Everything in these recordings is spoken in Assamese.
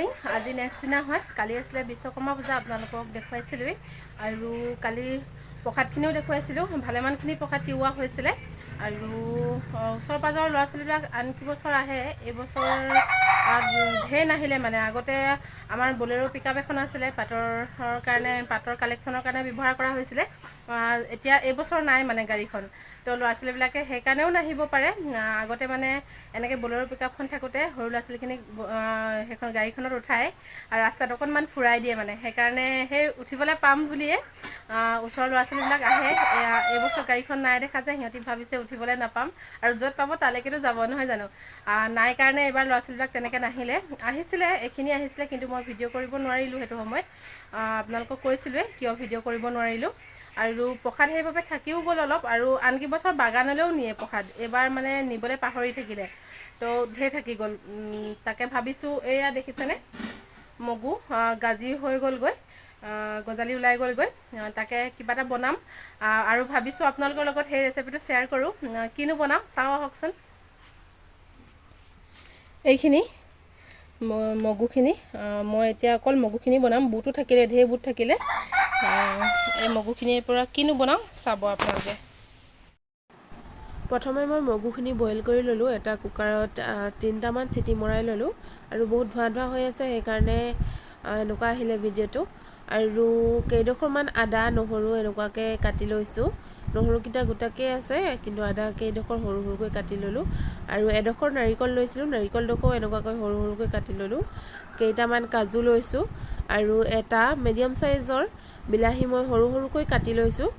মৰ্ণিং। আজি নেক্সট দিনা হয়। কালি আছিলে বিশ্বকৰ্মা পূজা, আপোনালোকক দেখুৱাইছিলোঁৱেই। আৰু কালি প্ৰসাদখিনিও দেখুৱাইছিলোঁ। ভালেমানখিনি প্ৰসাদ তিওৱা হৈছিলে। আৰু ওচৰ পাঁজৰৰ ল'ৰা ছোৱালীবিলাক আন কি বছৰ আহে, এইবছৰ ঢেৰ নাহিলে। মানে আগতে আমাৰ বলেৰো পিকআপ এখন আছিলে, পাটৰ কালেকশ্যনৰ কাৰণে ব্যৱহাৰ কৰা হৈছিলে। এতিয়া এইবছৰ নাই মানে গাড়ীখন, তো ল'ৰা ছোৱালীবিলাকে সেইকাৰণেও নাহিব পাৰে। আগতে মানে এনেকৈ বলেৰো পিকআপখন থাকোঁতে সৰু ল'ৰা ছোৱালীখিনিক সেইখন গাড়ীখনত উঠাই আৰু ৰাস্তাত অকণমান ফুৰাই দিয়ে। মানে সেইকাৰণে সেই উঠিবলৈ পাম বুলিয়ে ওচৰৰ ল'ৰা ছোৱালীবিলাক আহে। এইবছৰ গাড়ীখন নাই দেখা যে সিহঁতি ভাবিছে উঠিবলৈ নাপাম, আৰু য'ত পাব তালৈকেতো যাব, নহয় জানো। নাই কাৰণে এইবাৰ ল'ৰা ছোৱালীবিলাক তেনেকৈ নাহিলে। আহিছিলে, এইখিনি আহিছিলে, কিন্তু মই ভিডিঅ' কৰিব নোৱাৰিলোঁ সেইটো সময়ত। আপোনালোকক কৈছিলোঁৱেই কিয় ভিডিঅ' কৰিব নোৱাৰিলোঁ। আৰু প্ৰসাদ সেইবাবে থাকিও গ'ল অলপ। আৰু আনকি বছৰ বাগানলৈও নিয়ে প্ৰসাদ, এইবাৰ মানে নিবলৈ পাহৰি থাকিলে, তো ঢেৰ থাকি গ'ল। তাকে ভাবিছোঁ, এয়া দেখিছেনে মগু গাজি হৈ গ'লগৈ, গজালি ওলাই গ'লগৈ। তাকে কিবা এটা বনাম আৰু ভাবিছোঁ আপোনালোকৰ লগত সেই ৰেচিপিটো শ্বেয়াৰ কৰোঁ। কিনো বনাম চাওঁ আহকচোন। এইখিনি মগুখিনি মই এতিয়া অকল মগুখিনি বনাম। বুটো থাকিলে, ঢেৰ বুট থাকিলে। এই মগুখিনিৰ পৰা কিনো বনাওঁ চাব আপোনালোকে। প্ৰথমে মই মগুখিনি বইল কৰি ল'লোঁ। এটা কুকাৰত 3টামান চিটি মৰাই ল'লোঁ। আৰু বহুত ধোঁৱা ধোঁৱা হৈ আছে, সেইকাৰণে এনেকুৱা আহিলে ভিডিঅ'টো। আৰু কেইডোখৰমান আদা নহৰু এনেকুৱাকৈ কাটি লৈছোঁ। নহৰুকেইটা গোটাকৈ আছে, কিন্তু আদা কেইডোখৰ সৰু সৰুকৈ কাটি ল'লোঁ। আৰু এডোখৰ নাৰিকল লৈছিলোঁ, নাৰিকলডোখৰো এনেকুৱাকৈ সৰু সৰুকৈ কাটি ল'লোঁ। কেইটামান কাজু লৈছোঁ, আৰু এটা মিডিয়াম চাইজৰ বিলাহী মই সৰু সৰুকৈ কাটি লৈছোঁ।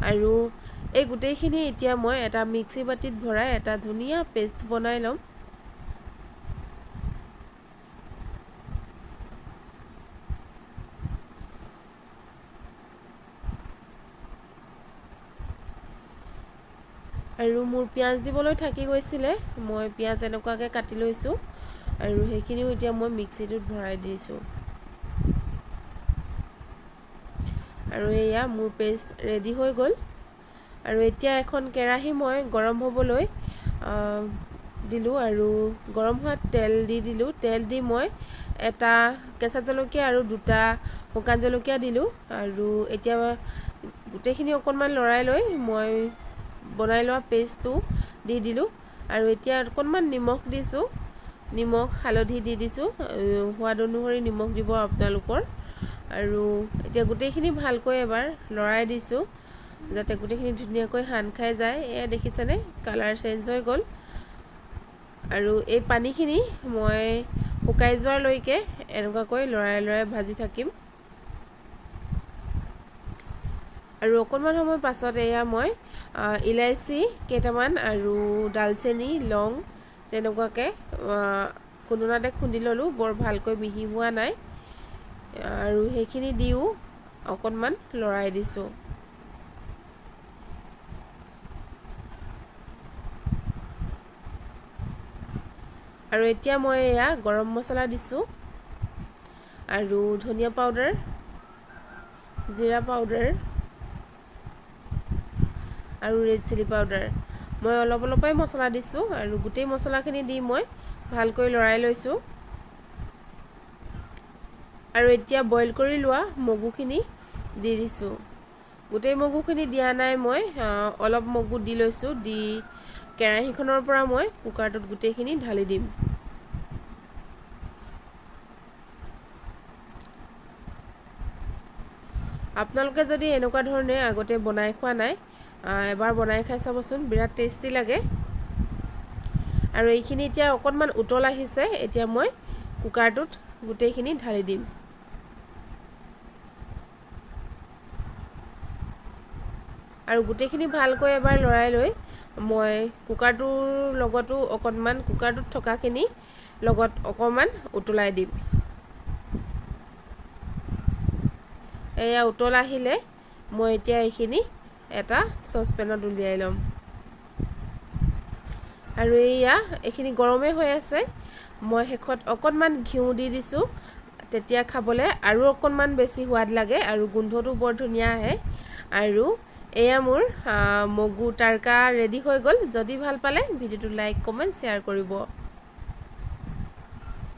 আৰু এই গোটেইখিনি এতিয়া মই এটা মিক্সি বাতিত ভৰাই এটা ধুনীয়া পেষ্ট বনাই ল'ম। আৰু মোৰ পিঁয়াজ দিবলৈ থাকি গৈছিলে, মই পিঁয়াজ এনেকুৱাকৈ কাটি লৈছোঁ। আৰু সেইখিনিও এতিয়া মই মিক্সিটোত ভৰাই দিছোঁ। আৰু এয়া মোৰ পেষ্ট ৰেডি হৈ গ'ল। আৰু এতিয়া এখন কেৰাহী মই গৰম হ'বলৈ দিলোঁ। আৰু গৰম হোৱাত তেল দি দিলোঁ। তেল দি মই এটা কেঁচা জলকীয়া আৰু 2টা শুকান জলকীয়া দিলোঁ। আৰু এতিয়া গোটেইখিনি অকণমান লৰাই লৈ মই বনাই লোৱা পেষ্টটো দি দিলোঁ। আৰু এতিয়া অকণমান নিমখ দিছোঁ, নিমখ হালধি দি দিছোঁ। সোৱাদ অনুসৰি নিমখ দিব আপোনালোকৰ। আৰু এতিয়া গোটেইখিনি ভালকৈ এবাৰ লৰাই দিছোঁ, যাতে গোটেইখিনি ধুনীয়াকৈ সান খাই যায়। এয়া দেখিছেনে, কালাৰ চেঞ্জ হৈ গ'ল। আৰু এই পানীখিনি মই শুকাই যোৱালৈকে এনেকুৱাকৈ লৰাই লৰাই ভাজি থাকিম। আৰু অকণমান সময় পাছত এয়া মই ইলাইচি কেইটামান আৰু ডালচেনি লং তেনেকুৱাকৈ খুন্দনাতে খুন্দি ল'লোঁ। বৰ ভালকৈ মিহি হোৱা নাই। আৰু সেইখিনি দিও অকণমান লৰাই দিছোঁ। আৰু এতিয়া মই এয়া গৰম মছলা দিছোঁ, আৰু ধনিয়া পাউডাৰ, জিৰা পাউডাৰ আৰু ৰেড চিলি পাউডাৰ। মই অলপ অলপকৈ মছলা দিছোঁ, আৰু গোটেই মছলাখিনি দি মই ভালকৈ লৰাই লৈছোঁ। আৰু এতিয়া বইল কৰি লোৱা মগুখিনি দি দিছোঁ। গোটেই মগুখিনি দিয়া নাই, মই অলপ মগু দি লৈছোঁ। দি কেৰাহীখনৰ পৰা মই কুকাৰটোত গোটেইখিনি ঢালি দিম। আপোনালোকে যদি এনেকুৱা ধৰণে আগতে বনাই খোৱা নাই, এবাৰ বনাই খাই চাবচোন, বিৰাট টেষ্টি লাগে। আৰু এইখিনি এতিয়া অকণমান উতল আহিছে, এতিয়া মই কুকাৰটোত গোটেইখিনি ঢালি দিম। আৰু গোটেইখিনি ভালকৈ এবাৰ লৰাই লৈ মই কুকাৰটোৰ লগতো অকণমান, কুকাৰটোত থকাখিনি লগত অকণমান উতলাই দিম। এয়া উতল আহিলে মই এতিয়া এইখিনি এটা চচপেনত উলিয়াই ল'ম। আৰু এইখিনি গৰমেই হৈ আছে। মই শেষত অকণমান ঘিউ দি দিছোঁ, তেতিয়া খাবলৈ আৰু অকণমান বেছি সোৱাদ লাগে, আৰু গোন্ধটো বৰ ধুনীয়া আহে। আৰু এয়া মোৰ মগু তাৰকা ৰেডি হৈ গ'ল। যদি ভাল পালে ভিডিঅ'টো লাইক কমেণ্ট শ্বেয়াৰ কৰিব।